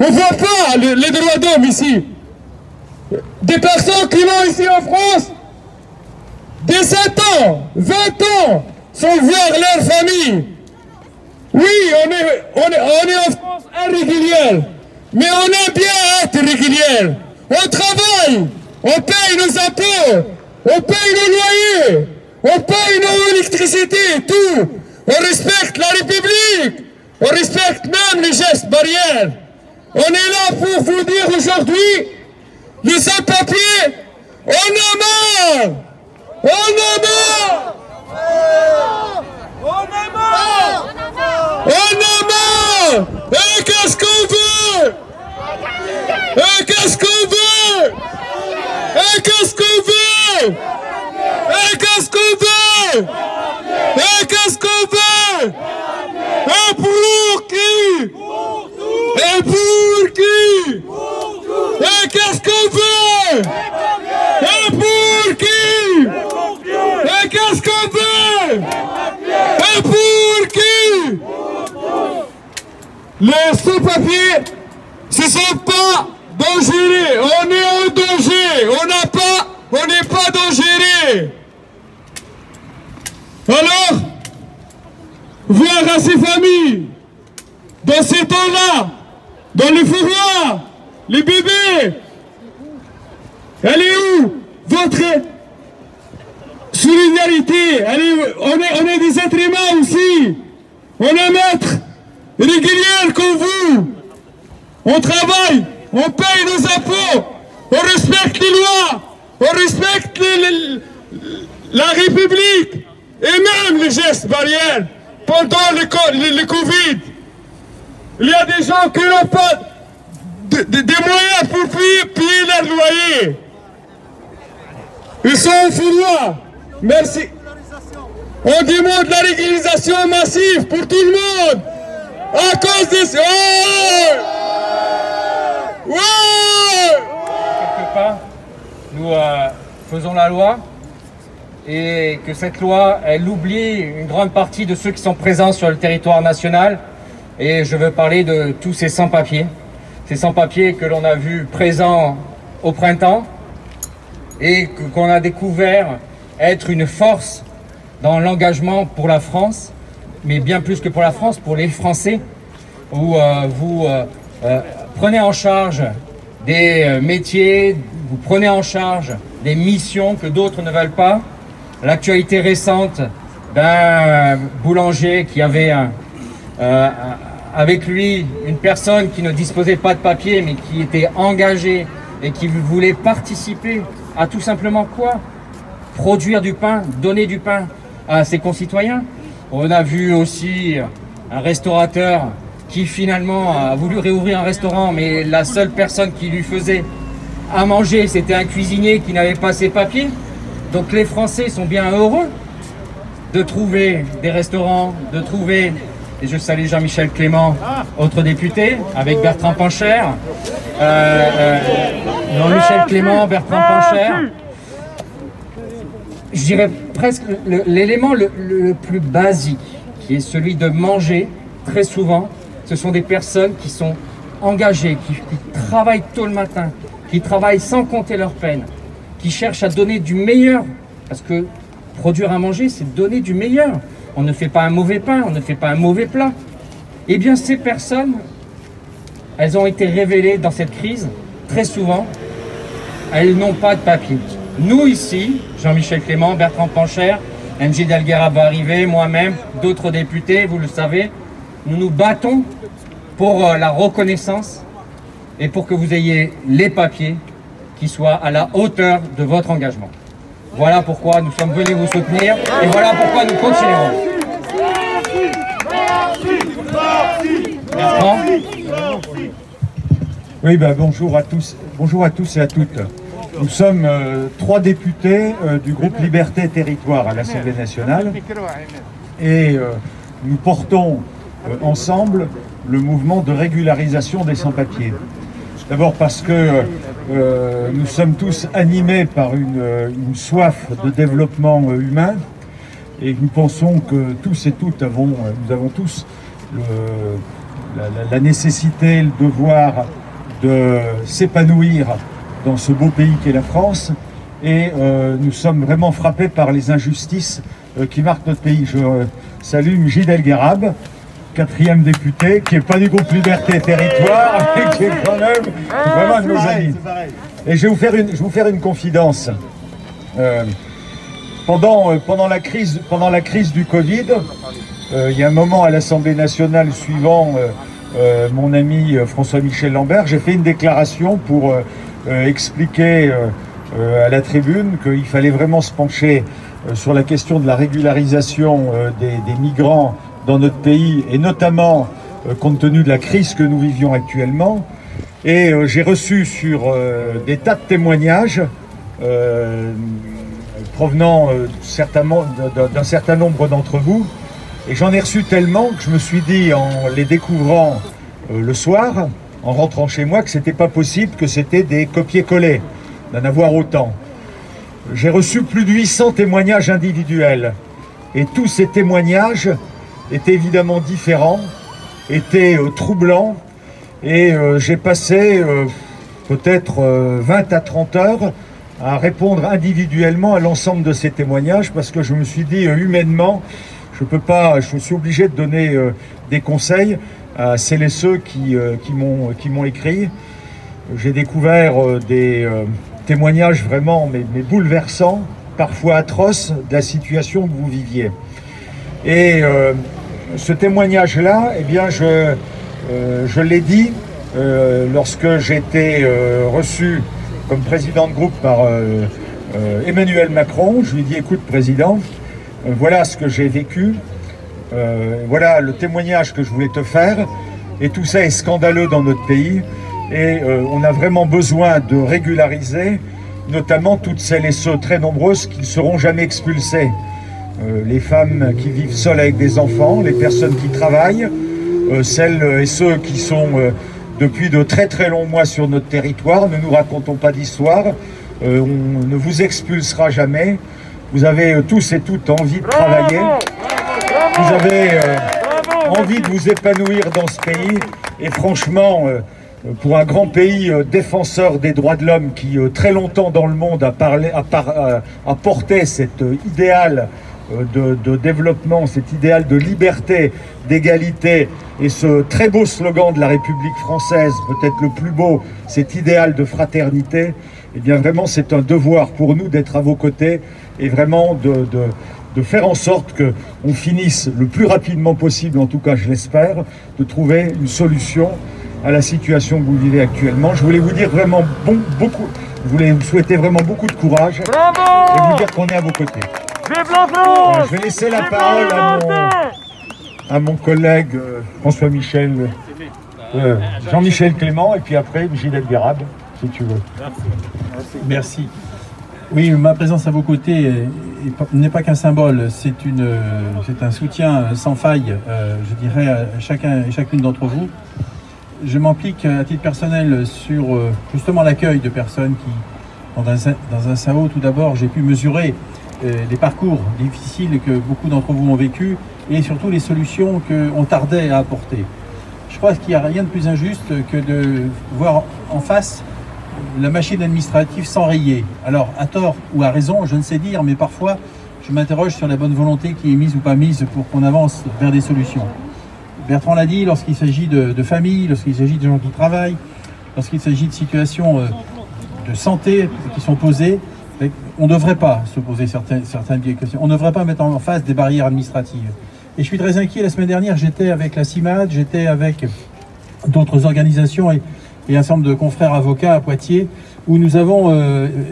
On ne voit pas les droits d'homme ici. Des personnes qui vont ici en France, 17 ans, 20 ans, sans voir leur famille. Oui, on est en France irrégulière, mais on aime bien être régulière. On travaille, on paye nos impôts, on paye nos loyers, on paye nos électricités, tout. On respecte la République, on respecte même les gestes barrières. On est là pour vous dire aujourd'hui, les sans-papiers, on a marre! On a marre! On a marre! On a marre! Et qu'est-ce qu'on veut? Et qu'est-ce qu'on veut? Et qu'est-ce qu'on veut? Et qu'est-ce qu'on veut? Et qu'est-ce qu'on veut? Et pour qui? Et pour qui? Et qu'est-ce qu'on veut? Et pour qui? Et qu'est-ce qu'on veut? Et pour qui? Les sans-papiers, ce ne sont pas dangereux. On est en danger. On n'est pas dangereux. Alors, voir à ces familles, dans ces temps-là, dans le fourroir, les bébés, elle est où votre solidarité? On est des êtres humains aussi. On est maîtres réguliers comme vous. On travaille, on paye nos impôts, on respecte les lois, on respecte la République et même les gestes barrières pendant le Covid. Il y a des gens qui n'ont pas des moyens pour payer leur loyer. Ils sont au fouloir. Merci. On demande la régularisation massive pour tout le monde. À cause de ça. Ouais. Quelque part, nous faisons la loi et que cette loi, elle oublie une grande partie de ceux qui sont présents sur le territoire national. Et je veux parler de tous ces sans-papiers. Ces sans-papiers que l'on a vus présents au printemps et qu'on a découvert être une force dans l'engagement pour la France, mais bien plus que pour la France, pour les Français, où vous prenez en charge des métiers, vous prenez en charge des missions que d'autres ne veulent pas. L'actualité récente d'un boulanger qui avait avec lui une personne qui ne disposait pas de papier mais qui était engagée et qui voulait participer à tout simplement quoi? Produire du pain, donner du pain à ses concitoyens. On a vu aussi un restaurateur qui finalement a voulu réouvrir un restaurant, mais la seule personne qui lui faisait à manger, c'était un cuisinier qui n'avait pas ses papiers. Donc les Français sont bien heureux de trouver des restaurants, de trouver, et je salue Jean-Michel Clément, autre député, avec Bertrand Pancher, Jean-Michel Clément, Bertrand Pancher. Je dirais presque l'élément le plus basique, qui est celui de manger, très souvent, ce sont des personnes qui sont engagées, qui travaillent tôt le matin, qui travaillent sans compter leur peine, qui cherchent à donner du meilleur, parce que produire à manger, c'est donner du meilleur. On ne fait pas un mauvais pain, on ne fait pas un mauvais plat. Eh bien, ces personnes, elles ont été révélées dans cette crise, très souvent, elles n'ont pas de papier. Nous ici, Jean-Michel Clément, Bertrand Pancher, MJ Delguera va arriver, moi-même, d'autres députés, vous le savez, nous nous battons pour la reconnaissance et pour que vous ayez les papiers qui soient à la hauteur de votre engagement. Voilà pourquoi nous sommes venus vous soutenir et voilà pourquoi nous continuerons. Bertrand ? Oui, bonjour à tous et à toutes. Nous sommes 3 députés du groupe Liberté et Territoire à l'Assemblée nationale et nous portons ensemble le mouvement de régularisation des sans-papiers. D'abord parce que nous sommes tous animés par une soif de développement humain et nous pensons que tous et toutes nous avons tous la nécessité, le devoir de s'épanouir dans ce beau pays qu'est la France. Et nous sommes vraiment frappés par les injustices qui marquent notre pays. Je salue Mjid El Guerrab, 4e député, qui n'est pas du groupe Liberté et Territoire, mais qui est quand même vraiment un de nos amis. Et je vais vous faire une confidence. Pendant la crise du Covid, il y a un moment à l'Assemblée nationale suivant mon ami François-Michel Lambert, j'ai fait une déclaration pour expliquer à la tribune qu'il fallait vraiment se pencher sur la question de la régularisation des migrants dans notre pays, et notamment compte tenu de la crise que nous vivions actuellement. Et j'ai reçu sur des tas de témoignages provenant d'un certain nombre d'entre vous, et j'en ai reçu tellement que je me suis dit, en les découvrant le soir, en rentrant chez moi, que c'était pas possible, que c'était des copier-coller, d'en avoir autant. J'ai reçu plus de 800 témoignages individuels, et tous ces témoignages étaient évidemment différents, étaient troublants, et j'ai passé peut-être 20 à 30 heures à répondre individuellement à l'ensemble de ces témoignages, parce que je me suis dit, humainement, je suis obligé de donner des conseils à celles et ceux qui m'ont écrit. J'ai découvert des témoignages vraiment mais bouleversants, parfois atroces, de la situation que vous viviez. Et ce témoignage-là, eh bien, je l'ai dit lorsque j'ai été reçu comme président de groupe par Emmanuel Macron. Je lui ai dit, écoute, président, voilà ce que j'ai vécu, voilà le témoignage que je voulais te faire, et tout ça est scandaleux dans notre pays, et on a vraiment besoin de régulariser, notamment toutes celles et ceux très nombreuses qui ne seront jamais expulsés. Les femmes qui vivent seules avec des enfants, les personnes qui travaillent, celles et ceux qui sont depuis de très très longs mois sur notre territoire. Ne nous racontons pas d'histoire, on ne vous expulsera jamais. Vous avez tous et toutes envie de travailler, vous avez envie de vous épanouir dans ce pays, et franchement, pour un grand pays défenseur des droits de l'homme qui très longtemps dans le monde a porté cet idéal de développement, cet idéal de liberté, d'égalité, et ce très beau slogan de la République française, peut-être le plus beau, cet idéal de fraternité, eh bien vraiment c'est un devoir pour nous d'être à vos côtés, et vraiment de faire en sorte qu'on finisse le plus rapidement possible, en tout cas je l'espère, de trouver une solution à la situation que vous vivez actuellement. Je voulais vous dire vraiment je voulais vous souhaiter vraiment beaucoup de courage, et vous dire qu'on est à vos côtés. Je vais laisser la parole à mon collègue François-Michel, Jean-Michel Clément, et puis après Mjid El Guerab, si tu veux. Merci. Oui, ma présence à vos côtés n'est pas qu'un symbole, c'est un soutien sans faille, je dirais, à chacun et chacune d'entre vous. Je m'implique à titre personnel sur justement l'accueil de personnes qui, dans un SAO, tout d'abord, j'ai pu mesurer les parcours difficiles que beaucoup d'entre vous ont vécu, et surtout les solutions qu'on tardait à apporter. Je crois qu'il n'y a rien de plus injuste que de voir en face la machine administrative s'enrayer. Alors, à tort ou à raison, je ne sais dire, mais parfois, je m'interroge sur la bonne volonté qui est mise ou pas mise pour qu'on avance vers des solutions. Bertrand l'a dit, lorsqu'il s'agit de famille, lorsqu'il s'agit de gens qui travaillent, lorsqu'il s'agit de situations de santé qui sont posées, on ne devrait pas se poser certaines questions. On ne devrait pas mettre en face des barrières administratives. Et je suis très inquiet. La semaine dernière, j'étais avec la CIMAD, j'étais avec d'autres organisations et un certain nombre de confrères avocats à Poitiers, où nous avons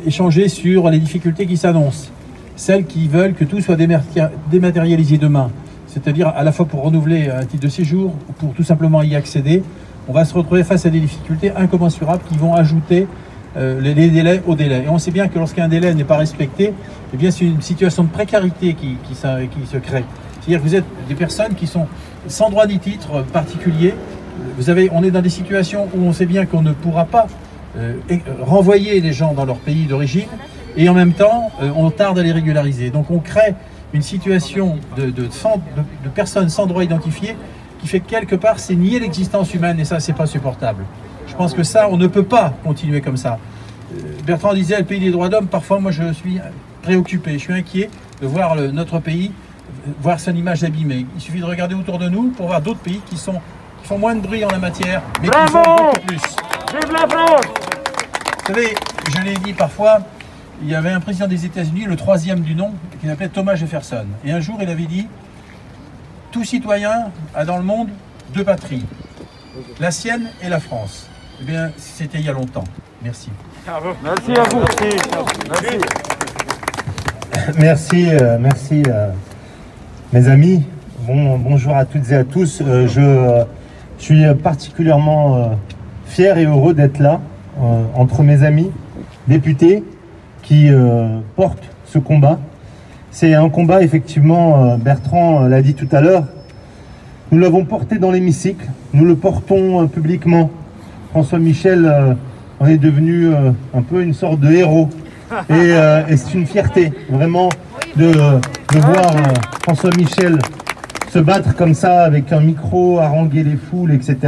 échangé sur les difficultés qui s'annoncent. Celles qui veulent que tout soit dématérialisé demain, c'est-à-dire à la fois pour renouveler un titre de séjour, ou pour tout simplement y accéder. On va se retrouver face à des difficultés incommensurables qui vont ajouter les délais au délai. Et on sait bien que lorsqu'un délai n'est pas respecté, eh bien c'est une situation de précarité qui se crée. C'est-à-dire que vous êtes des personnes qui sont sans droit ni titre particulier. On est dans des situations où on sait bien qu'on ne pourra pas renvoyer les gens dans leur pays d'origine, et en même temps, on tarde à les régulariser. Donc on crée une situation de personnes sans droit identifié qui fait que quelque part, c'est nier l'existence humaine, et ça, c'est pas supportable. Je pense que ça, on ne peut pas continuer comme ça. Bertrand disait, le pays des droits d'homme, parfois, moi, je suis préoccupé, je suis inquiet de voir notre pays, voir son image abîmée. Il suffit de regarder autour de nous pour voir d'autres pays qui font moins de bruit en la matière, mais qui font beaucoup plus. Vive la France! Vous savez, je l'ai dit parfois, il y avait un président des États-Unis, le 3e du nom, qui s'appelait Thomas Jefferson. Et un jour, il avait dit, tout citoyen a dans le monde 2 patries, la sienne et la France. Eh bien, c'était il y a longtemps. Merci. Merci à vous. Merci, mes amis. Bonjour à toutes et à tous. Je suis particulièrement fier et heureux d'être là, entre mes amis députés qui portent ce combat. C'est un combat, effectivement, Bertrand l'a dit tout à l'heure, nous l'avons porté dans l'hémicycle, nous le portons publiquement. François Michel en est devenu un peu une sorte de héros. Et c'est une fierté, vraiment, de voir François Michel se battre comme ça, avec un micro, haranguer les foules, etc.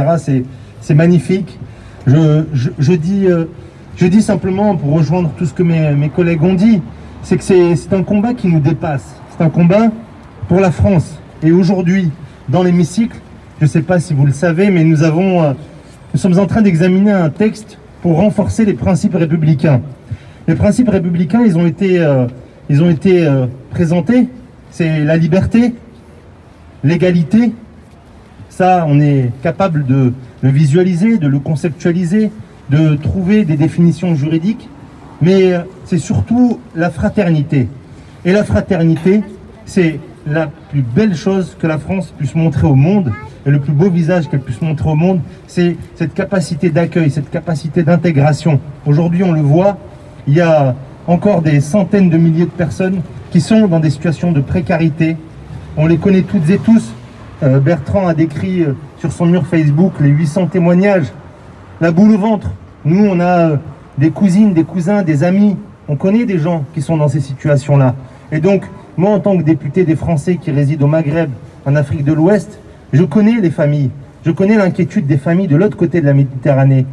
C'est magnifique. Je dis simplement, pour rejoindre tout ce que mes collègues ont dit, c'est que c'est un combat qui nous dépasse. C'est un combat pour la France. Et aujourd'hui, dans l'hémicycle, je ne sais pas si vous le savez, mais nous sommes en train d'examiner un texte pour renforcer les principes républicains. Les principes républicains, ils ont été présentés. C'est la liberté, l'égalité. Ça, on est capable de le visualiser, de le conceptualiser, de trouver des définitions juridiques. Mais c'est surtout la fraternité. Et la fraternité, c'est la plus belle chose que la France puisse montrer au monde. Et le plus beau visage qu'elle puisse montrer au monde, c'est cette capacité d'accueil, cette capacité d'intégration. Aujourd'hui, on le voit, il y a encore des centaines de milliers de personnes qui sont dans des situations de précarité. On les connaît toutes et tous. Bertrand a décrit sur son mur Facebook les 800 témoignages. La boule au ventre. Nous, on a des cousines, des cousins, des amis. On connaît des gens qui sont dans ces situations-là. Et donc, moi, en tant que député des Français qui résident au Maghreb, en Afrique de l'Ouest, je connais les familles. Je connais l'inquiétude des familles de l'autre côté de la Méditerranée.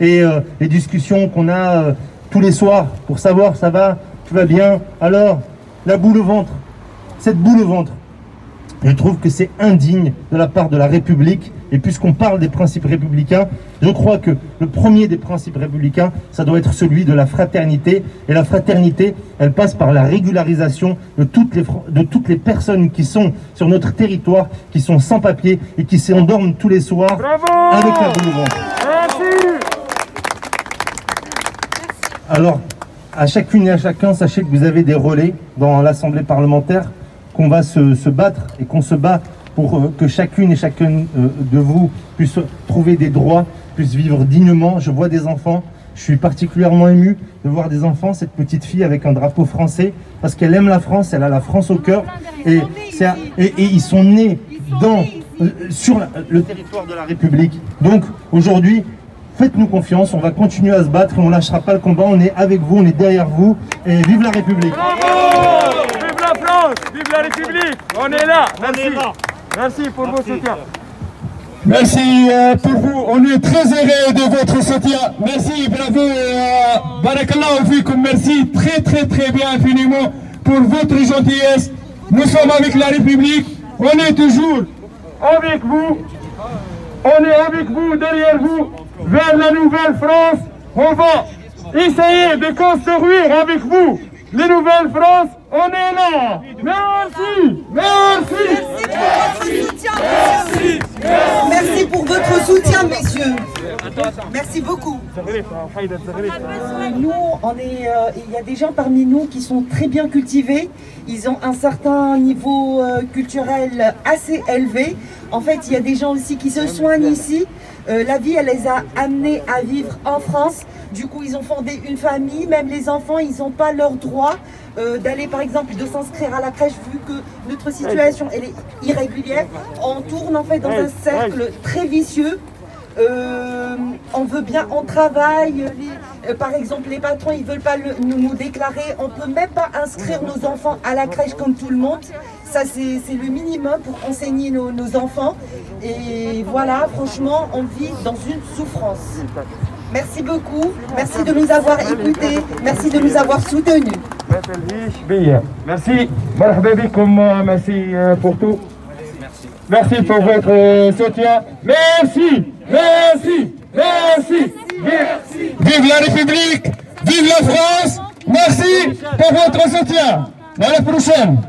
Et les discussions qu'on a tous les soirs pour savoir, ça va, tu vas bien. Alors, la boule au ventre. Cette boule au ventre. Je trouve que c'est indigne de la part de la République. Et puisqu'on parle des principes républicains, je crois que le premier des principes républicains, ça doit être celui de la fraternité. Et la fraternité, elle passe par la régularisation de toutes les personnes qui sont sur notre territoire, qui sont sans papier et qui s'endorment tous les soirs. Bravo avec la boule au ventre. Merci. Alors, à chacune et à chacun, sachez que vous avez des relais dans l'Assemblée parlementaire, qu'on va se battre et qu'on se bat pour que chacune et chacun de vous puisse trouver des droits, puisse vivre dignement. Je vois des enfants, je suis particulièrement ému de voir des enfants, cette petite fille avec un drapeau français, parce qu'elle aime la France, elle a la France au cœur, et ils sont nés sur le territoire de la République. Donc aujourd'hui, faites-nous confiance, on va continuer à se battre et on ne lâchera pas le combat, on est avec vous, on est derrière vous, et vive la République. Bravo! Vive la France! Vive la République! On est là! Merci! Merci pour vos soutiens. Merci pour vous. On est très heureux de votre soutien. Merci, bravo. Barakallahu fikum. Merci très bien infiniment pour votre gentillesse. Nous sommes avec la République. On est toujours avec vous. On est avec vous, derrière vous, vers la nouvelle France. On va essayer de construire avec vous les nouvelles France. On est là. Merci. Merci pour votre soutien, messieurs. Merci beaucoup. Nous, il y a des gens parmi nous qui sont très bien cultivés. Ils ont un certain niveau culturel assez élevé. En fait, il y a des gens aussi qui se soignent ici. La vie, elle les a amenés à vivre en France. Du coup, ils ont fondé une famille. Même les enfants, ils n'ont pas leur droit d'aller, par exemple, de s'inscrire à la crèche, vu que notre situation, elle est irrégulière. On tourne en fait dans un cercle très vicieux. On veut bien, on travaille, par exemple, les patrons, ils veulent pas nous déclarer. On peut même pas inscrire nos enfants à la crèche comme tout le monde. Ça, c'est le minimum pour enseigner nos enfants. Et voilà, franchement, on vit dans une souffrance. Merci beaucoup. Merci de nous avoir écoutés. Merci de nous avoir soutenus. Merci. Merci pour tout. Merci pour votre soutien. Merci. Merci. Merci. Vive la République. Vive la France. Merci pour votre soutien. À la prochaine.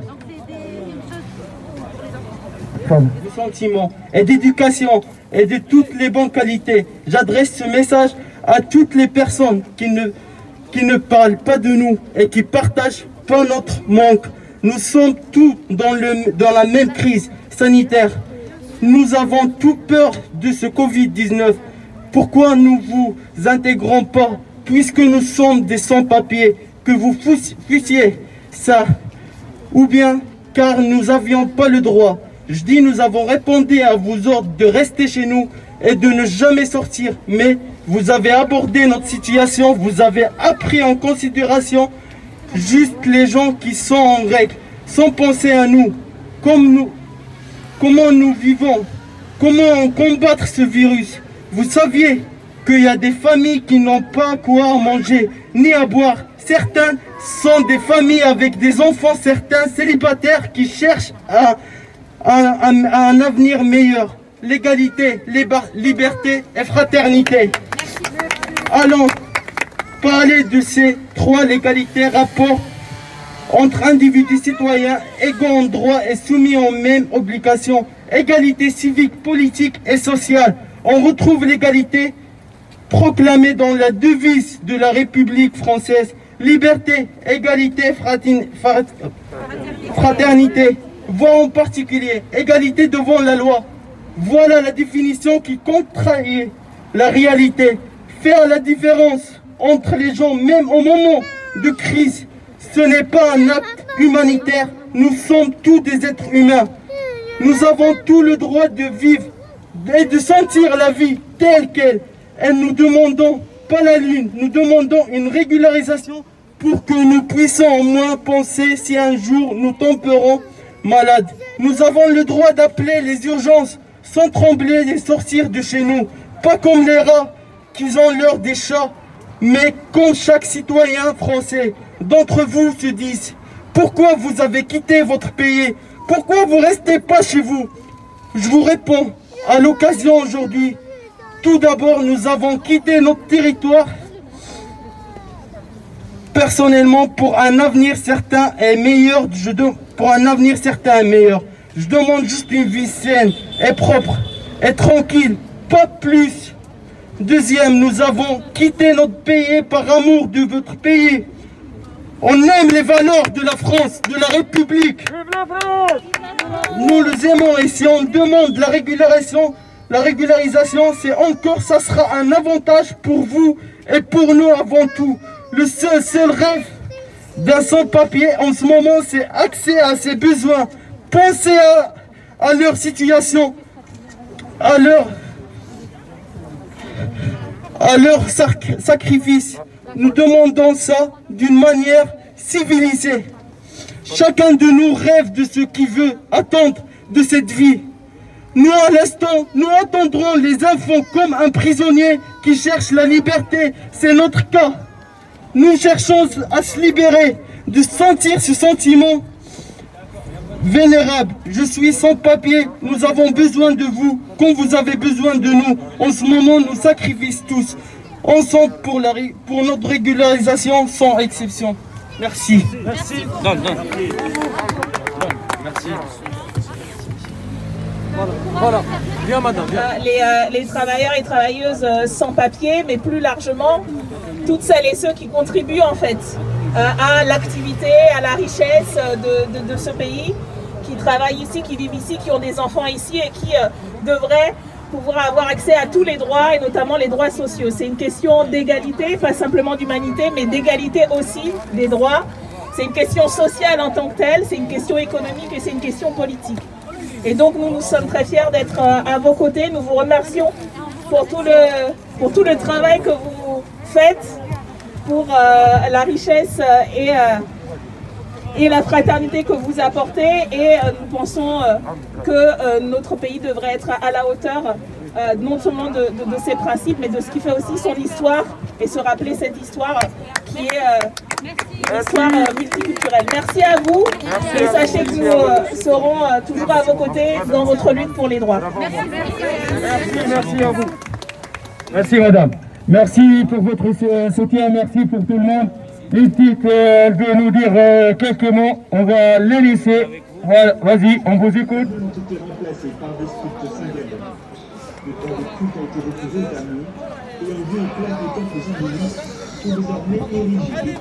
De sentiments et d'éducation et de toutes les bonnes qualités. J'adresse ce message à toutes les personnes qui ne parlent pas de nous et qui partagent pas notre manque. Nous sommes tous dans la même crise sanitaire. Nous avons tout peur de ce Covid-19. Pourquoi nous vous intégrons pas, puisque nous sommes des sans-papiers, que vous fussiez ça, ou bien car nous n'avions pas le droit. Je dis, nous avons répondu à vos ordres de rester chez nous et de ne jamais sortir. Mais vous avez abordé notre situation, vous avez pris en considération juste les gens qui sont en règle, sans penser à nous, comment nous vivons, comment combattre ce virus. Vous saviez qu'il y a des familles qui n'ont pas quoi manger, ni à boire. Certains sont des familles avec des enfants, certains célibataires qui cherchent un avenir meilleur. L'égalité, liberté et fraternité. Allons parler de ces trois légalités, rapport entre individus citoyens égaux en droit et soumis aux mêmes obligations. Égalité civique, politique et sociale. On retrouve l'égalité proclamée dans la devise de la République française. Liberté, égalité, fraternité. Voix en particulier, égalité devant la loi. Voilà la définition qui contrarie la réalité. Faire la différence entre les gens, même au moment de crise, ce n'est pas un acte humanitaire. Nous sommes tous des êtres humains. Nous avons tout le droit de vivre et de sentir la vie telle qu'elle. Et nous demandons pas la lune, nous demandons une régularisation pour que nous puissions au moins penser si un jour nous tomberons malades. Nous avons le droit d'appeler les urgences sans trembler et sortir de chez nous. Pas comme les rats qui ont l'heure des chats, mais comme chaque citoyen français. D'entre vous se disent, pourquoi vous avez quitté votre pays? Pourquoi vous ne restez pas chez vous? Je vous réponds, à l'occasion aujourd'hui, tout d'abord nous avons quitté notre territoire personnellement pour un avenir certain et meilleur. Je demande juste une vie saine et propre et tranquille, pas plus. Deuxième, nous avons quitté notre pays par amour de votre pays. On aime les valeurs de la France, de la République. Nous les aimons et si on demande la régularisation, c'est encore, ça sera un avantage pour vous et pour nous avant tout. Le seul rêve d'un sans-papier en ce moment, c'est accès à ses besoins. Pensez à leur situation, à leur sacrifice. Nous demandons ça d'une manière civilisée. Chacun de nous rêve de ce qu'il veut attendre de cette vie. Nous, à l'instant, nous attendrons les enfants comme un prisonnier qui cherche la liberté. C'est notre cas. Nous cherchons à se libérer, de sentir ce sentiment vénérable. Je suis sans papier, nous avons besoin de vous, comme vous avez besoin de nous. En ce moment, nous sacrifions tous, ensemble pour notre régularisation, sans exception. Merci. Merci. Non. Merci. Voilà. Viens madame, viens. Les travailleurs et travailleuses sans papier, mais plus largement, toutes celles et ceux qui contribuent en fait à l'activité, à la richesse de ce pays, qui travaillent ici, qui vivent ici, qui ont des enfants ici et qui devraient pouvoir avoir accès à tous les droits et notamment les droits sociaux. C'est une question d'égalité, pas simplement d'humanité, mais d'égalité aussi des droits. C'est une question sociale en tant que telle, c'est une question économique et c'est une question politique. Et donc nous sommes très fiers d'être à vos côtés. Nous vous remercions pour tout le travail que vous faites pour la richesse et la fraternité que vous apportez, et nous pensons que notre pays devrait être à la hauteur non seulement de ses principes, mais de ce qui fait aussi son histoire, et se rappeler cette histoire qui est une histoire multiculturelle. Merci à vous, et sachez que nous serons toujours à vos côtés dans votre lutte pour les droits. Merci à vous. Merci madame. Merci pour votre soutien, merci pour tout le monde. Les petites, elle veut nous dire quelques mots, on va les laisser. Voilà, vas-y, on vous écoute. Le temps de tout a été retiré d'amour et on vit en place de quelques années qui sont désormais érigés.